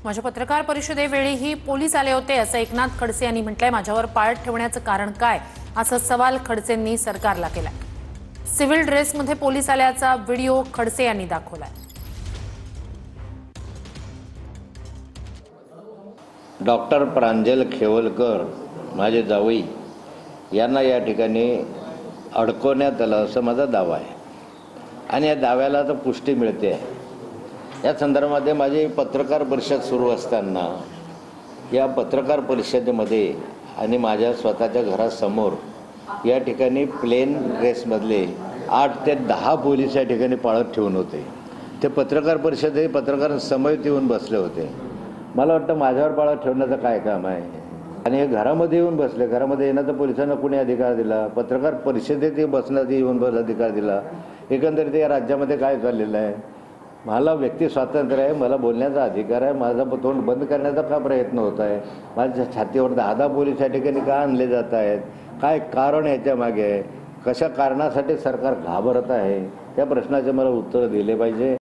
माझ्या पत्रकार परिषदेवेळीही पोलीस आले होते असं एकनाथ खडसे यांनी म्हटलंय। माझ्यावर पाळत ठेवण्याचं कारण काय असा सवाल खडसेंनी सरकारला केलाय। सिव्हिल ड्रेसमध्ये पोलीस आल्याचा व्हिडिओ खडसे यांनी दाखवलाय। डॉक्टर प्रांजल खेवलकर माझे जावई यांना या ठिकाणी अडकवण्यात आलं असं माझा दावा आहे आणि या दाव्याला आता पुष्टी मिळते आहे। या संदर्भामध्ये माझी पत्रकार परिषद सुरू असताना या पत्रकार परिषदेमध्ये आणि माझ्या स्वतःच्या घरासमोर या ठिकाणी प्लेन ड्रेसमधले 8 ते 10 पोलीस या ठिकाणी पाळत ठेवून होते। ते पत्रकार परिषदे पत्रकारांसमवेत येऊन बसले होते। मला वाटतं माझ्यावर पाळत ठेवण्याचं काय काम आहे आणि हे घरामध्ये येऊन बसले। घरामध्ये येण्याचा पोलिसांना कोणी अधिकार दिला? पत्रकार परिषदेत बसण्याचा येऊन अधिकार दिला? एकंदरीत या राज्यामध्ये काय चाललेलं आहे? मला व्यक्ती स्वातंत्र्य आहे, मला बोलण्याचा अधिकार आहे। माझा तोंड बंद करण्याचा का प्रयत्न होत आहे? माझ्या छातीवर 10 पोलीस या ठिकाणी का आणले जात आहेत? काय कारण याच्या मागे आहे? कशा कारणासाठी सरकार घाबरत आहे? त्या प्रश्नाचे मला उत्तर दिले पाहिजे।